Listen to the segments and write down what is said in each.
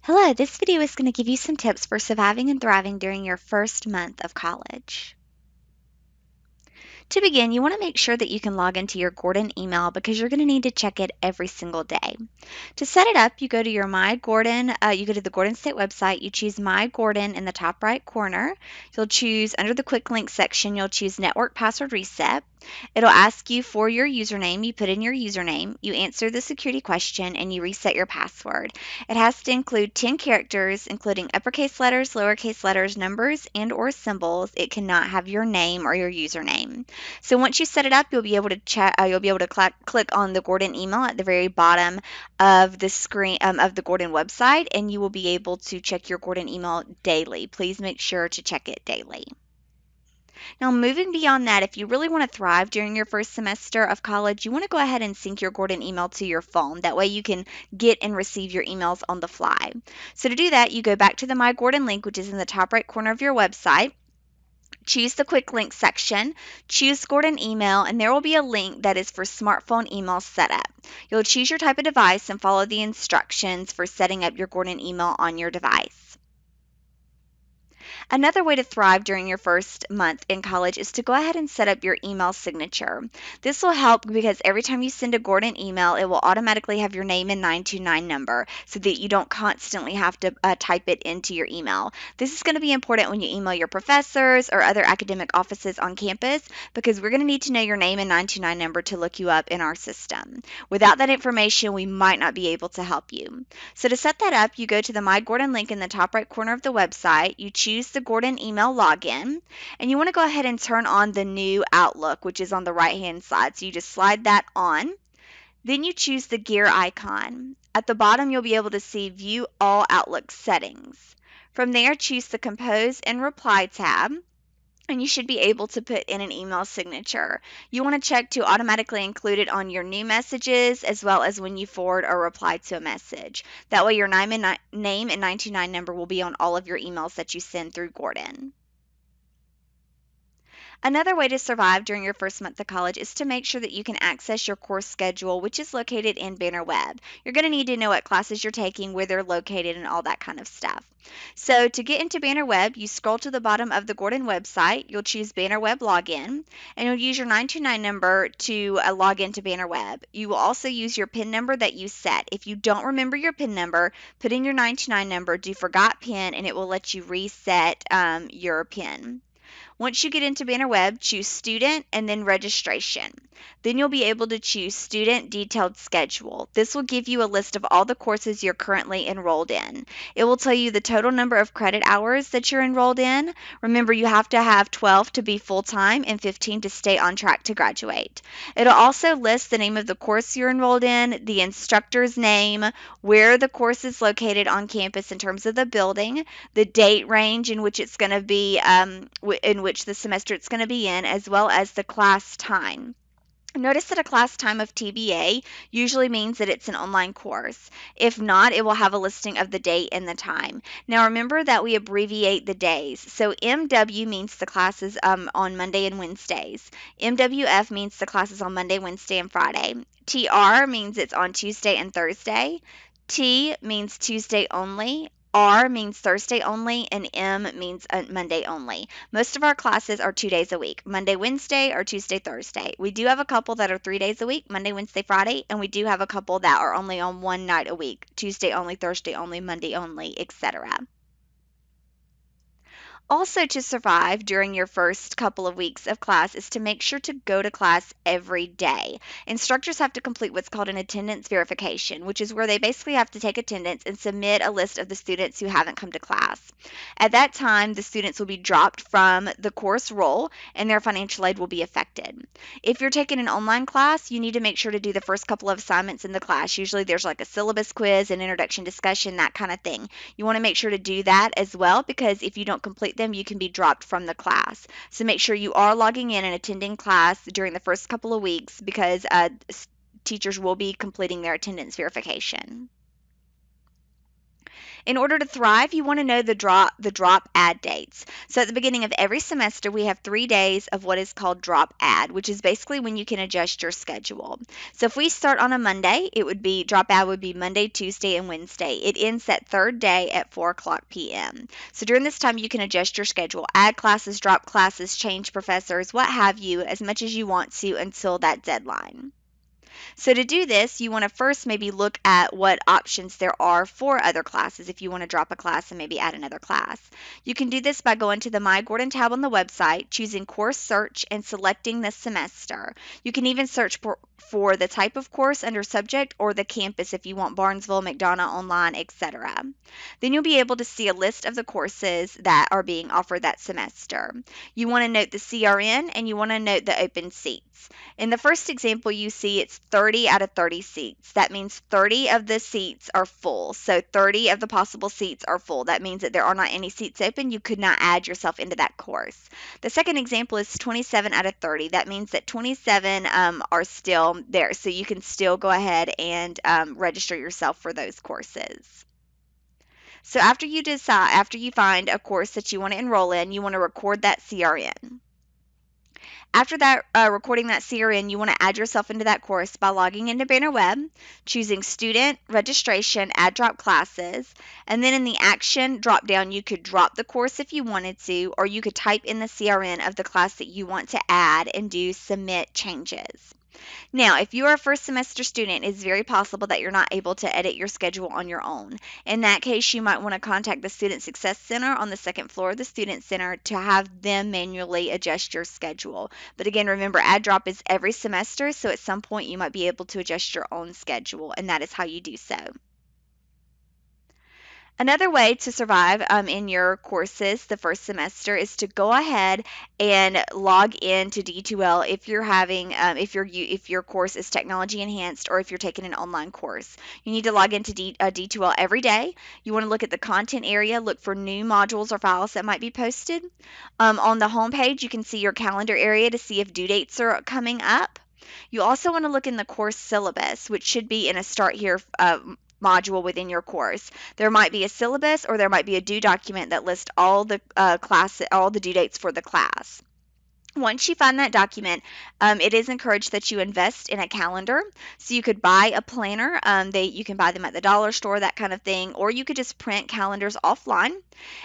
Hello, this video is going to give you some tips for surviving and thriving during your first month of college. To begin, you want to make sure that you can log into your Gordon email because you're going to need to check it every single day. To set it up, you go to your My Gordon, you go to the Gordon State website, you choose My Gordon in the top right corner. You'll choose under the quick link section, you'll choose Network Password Reset. It'll ask you for your username. You put in your username, you answer the security question, and you reset your password. It has to include 10 characters, including uppercase letters, lowercase letters, numbers, and or symbols. It cannot have your name or your username. So once you set it up, you'll be able to click on the Gordon email at the very bottom of the screen of the Gordon website, and you will be able to check your Gordon email daily. Please make sure to check it daily. Now, moving beyond that, if you really want to thrive during your first semester of college, you want to go ahead and sync your Gordon email to your phone. That way you can get and receive your emails on the fly. So to do that, you go back to the My Gordon link, which is in the top right corner of your website. Choose the quick link section, choose Gordon email, and there will be a link that is for smartphone email setup. You'll choose your type of device and follow the instructions for setting up your Gordon email on your device. Another way to thrive during your first month in college is to go ahead and set up your email signature. This will help because every time you send a Gordon email, it will automatically have your name and 929 number so that you don't constantly have to type it into your email. This is going to be important when you email your professors or other academic offices on campus because we're going to need to know your name and 929 number to look you up in our system. Without that information, we might not be able to help you. So to set that up, you go to the My Gordon link in the top right corner of the website, you choose the Gordon email login, and you want to go ahead and turn on the new Outlook, which is on the right-hand side. So you just slide that on. Then you choose the gear icon. At the bottom, you'll be able to see View All Outlook Settings. From there, choose the Compose and Reply tab, and you should be able to put in an email signature. You want to check to automatically include it on your new messages as well as when you forward or reply to a message. That way your name and 929 number will be on all of your emails that you send through Gordon. Another way to survive during your first month of college is to make sure that you can access your course schedule, which is located in Banner Web. You're going to need to know what classes you're taking, where they're located, and all that kind of stuff. So to get into Banner Web, you scroll to the bottom of the Gordon website, you'll choose Banner Web Login, and you'll use your 929 number to log into Banner Web. You will also use your PIN number that you set. If you don't remember your PIN number, put in your 929 number, do forgot PIN, and it will let you reset your PIN. Once you get into Banner Web, choose Student and then Registration. Then you'll be able to choose Student Detailed Schedule. This will give you a list of all the courses you're currently enrolled in. It will tell you the total number of credit hours that you're enrolled in. Remember, you have to have 12 to be full-time and 15 to stay on track to graduate. It'll also list the name of the course you're enrolled in, the instructor's name, where the course is located on campus in terms of the building, the date range in which it's going to be, in which the semester it's going to be in, as well as the class time. Notice that a class time of TBA usually means that it's an online course. If not, it will have a listing of the date and the time. Now remember that we abbreviate the days. So MW means the classes on Monday and Wednesdays. MWF means the classes on Monday, Wednesday, and Friday. TR means it's on Tuesday and Thursday. T means Tuesday only. R means Thursday only, and M means Monday only. Most of our classes are 2 days a week, Monday, Wednesday, or Tuesday, Thursday. We do have a couple that are 3 days a week, Monday, Wednesday, Friday, and we do have a couple that are only on one night a week, Tuesday only, Thursday only, Monday only, etc. Also, to survive during your first couple of weeks of class is to make sure to go to class every day. Instructors have to complete what's called an attendance verification, which is where they basically have to take attendance and submit a list of the students who haven't come to class. At that time, the students will be dropped from the course roll and their financial aid will be affected. If you're taking an online class, you need to make sure to do the first couple of assignments in the class. Usually there's like a syllabus quiz, an introduction discussion, that kind of thing. You want to make sure to do that as well because if you don't complete them, you can be dropped from the class. So make sure you are logging in and attending class during the first couple of weeks because teachers will be completing their attendance verification. In order to thrive, you want to know the drop add dates. So at the beginning of every semester, we have 3 days of what is called drop add, which is basically when you can adjust your schedule. So if we start on a Monday, it would be drop add would be Monday, Tuesday, and Wednesday. It ends that third day at 4 o'clock p.m. So during this time, you can adjust your schedule, add classes, drop classes, change professors, what have you, as much as you want to until that deadline. So to do this, you want to first maybe look at what options there are for other classes if you want to drop a class and maybe add another class. You can do this by going to the My Gordon tab on the website, choosing course search, and selecting the semester. You can even search for the type of course under subject or the campus if you want Barnesville, McDonough, online, etc. Then you'll be able to see a list of the courses that are being offered that semester. You want to note the CRN and you want to note the open seats. In the first example, you see it's 30 out of 30 seats. That means 30 of the seats are full. So 30 of the possible seats are full. That means that there are not any seats open. You could not add yourself into that course. The second example is 27 out of 30. That means that 27 are still there. So you can still go ahead and register yourself for those courses. So after you find a course that you want to enroll in, you want to record that CRN. After that, recording that CRN, you want to add yourself into that course by logging into Banner Web, choosing Student, Registration, Add Drop Classes, and then in the Action drop down, you could drop the course if you wanted to, or you could type in the CRN of the class that you want to add and do Submit Changes. Now, if you are a first semester student, it's very possible that you're not able to edit your schedule on your own. In that case, you might want to contact the Student Success Center on the second floor of the Student Center to have them manually adjust your schedule. But again, remember, add drop is every semester, so at some point you might be able to adjust your own schedule, and that is how you do so. Another way to survive in your courses the first semester is to go ahead and log in to D2L if you're having if your course is technology enhanced or if you're taking an online course. You need to log into D2L every day. You want to look at the content area, look for new modules or files that might be posted. On the home page, you can see your calendar area to see if due dates are coming up. You also want to look in the course syllabus, which should be in a Start Here module within your course. There might be a syllabus or there might be a due document that lists all the all the due dates for the class. Once you find that document, it is encouraged that you invest in a calendar. So you could buy a planner. You can buy them at the dollar store, that kind of thing, or you could just print calendars offline.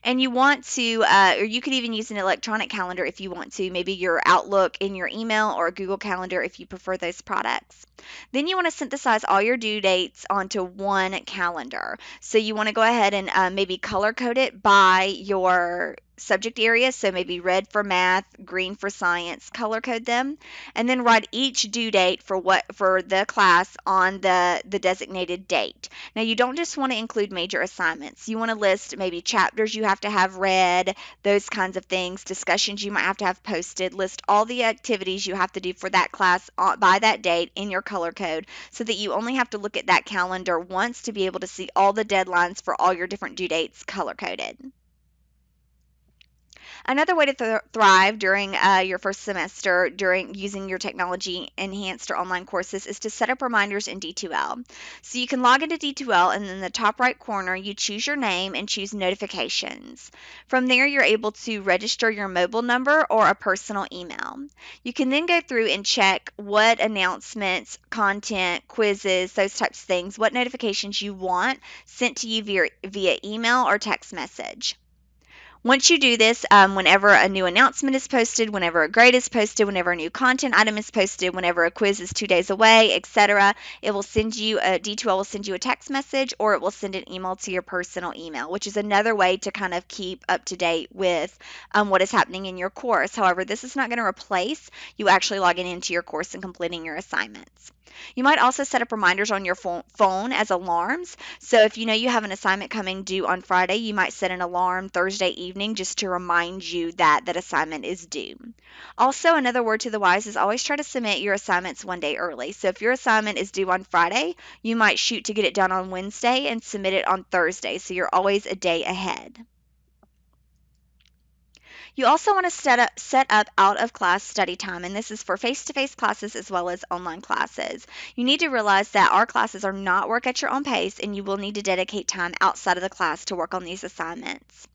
And you want to, or you could even use an electronic calendar if you want to, maybe your Outlook in your email or a Google Calendar if you prefer those products. Then you want to synthesize all your due dates onto one calendar. So you want to go ahead and maybe color code it by your subject area, so maybe red for math, green for science, color code them, and then write each due date for the class on the designated date. Now you don't just want to include major assignments. You want to list maybe chapters you have to have read, those kinds of things, discussions you might have to have posted, list all the activities you have to do for that class by that date in your color code so that you only have to look at that calendar once to be able to see all the deadlines for all your different due dates color coded. Another way to thrive during your first semester during using your technology enhanced or online courses is to set up reminders in D2L. So you can log into D2L and in the top right corner you choose your name and choose notifications. From there you're able to register your mobile number or a personal email. You can then go through and check what announcements, content, quizzes, those types of things, what notifications you want sent to you via email or text message. Once you do this, whenever a new announcement is posted, whenever a grade is posted, whenever a new content item is posted, whenever a quiz is 2 days away, etc., it will send you D2L will send you a text message or it will send an email to your personal email, which is another way to kind of keep up to date with what is happening in your course. However, this is not going to replace you actually logging into your course and completing your assignments. You might also set up reminders on your phone as alarms. So if you know you have an assignment coming due on Friday, you might set an alarm Thursday evening just to remind you that that assignment is due. Also, another word to the wise is always try to submit your assignments one day early. So if your assignment is due on Friday, you might shoot to get it done on Wednesday and submit it on Thursday. So you're always a day ahead. You also want to set up out of class study time, and this is for face to face classes as well as online classes. You need to realize that our classes are not work at your own pace, and you will need to dedicate time outside of the class to work on these assignments.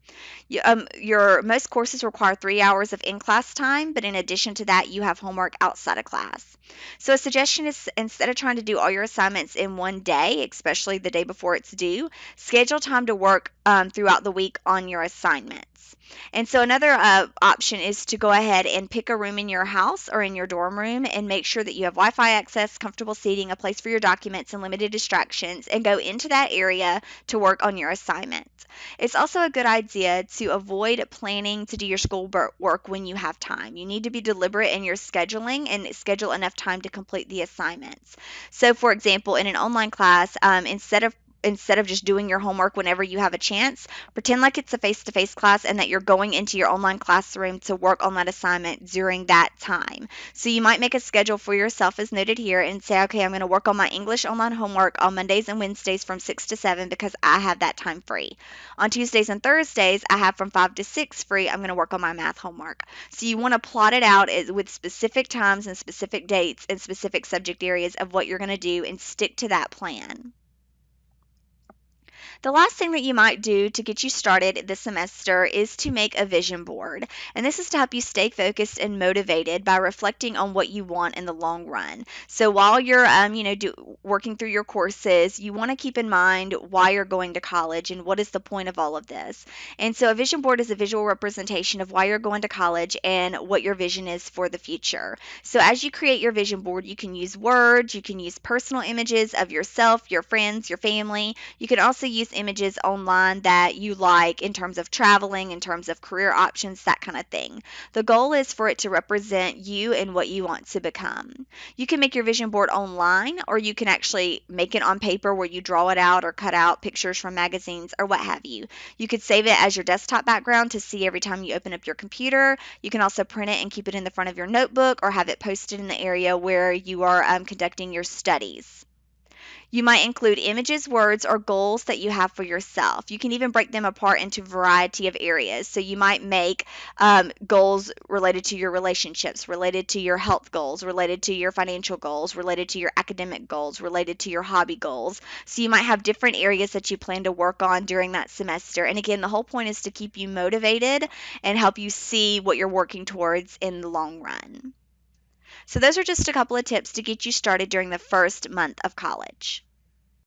Your most courses require 3 hours of in-class time, but in addition to that, you have homework outside of class. So a suggestion is instead of trying to do all your assignments in one day, especially the day before it's due, schedule time to work throughout the week on your assignments. And so another option is to go ahead and pick a room in your house or in your dorm room and make sure that you have Wi-Fi access, comfortable seating, a place for your documents, and limited distractions, and go into that area to work on your assignment. It's also a good idea to avoid planning to do your school work when you have time. You need to be deliberate in your scheduling and schedule enough time to complete the assignments. So, for example, in an online class, instead of just doing your homework whenever you have a chance, pretend like it's a face-to-face class and that you're going into your online classroom to work on that assignment during that time. So you might make a schedule for yourself as noted here and say, okay, I'm going to work on my English online homework on Mondays and Wednesdays from 6 to 7 because I have that time free. On Tuesdays and Thursdays, I have from 5 to 6 free. I'm going to work on my math homework. So you want to plot it out with specific times and specific dates and specific subject areas of what you're going to do and stick to that plan. The last thing that you might do to get you started this semester is to make a vision board. And this is to help you stay focused and motivated by reflecting on what you want in the long run. So while you're working through your courses, you want to keep in mind why you're going to college and what is the point of all of this. And so a vision board is a visual representation of why you're going to college and what your vision is for the future. So as you create your vision board, you can use words, you can use personal images of yourself, your friends, your family. You can also use images online that you like in terms of traveling, in terms of career options, that kind of thing. The goal is for it to represent you and what you want to become. You can make your vision board online, or you can actually make it on paper where you draw it out or cut out pictures from magazines or what have you. You could save it as your desktop background to see every time you open up your computer. You can also print it and keep it in the front of your notebook or have it posted in the area where you are conducting your studies. You might include images, words, or goals that you have for yourself. You can even break them apart into a variety of areas. So you might make goals related to your relationships, related to your health goals, related to your financial goals, related to your academic goals, related to your hobby goals. So you might have different areas that you plan to work on during that semester. And again, the whole point is to keep you motivated and help you see what you're working towards in the long run. So those are just a couple of tips to get you started during the first month of college.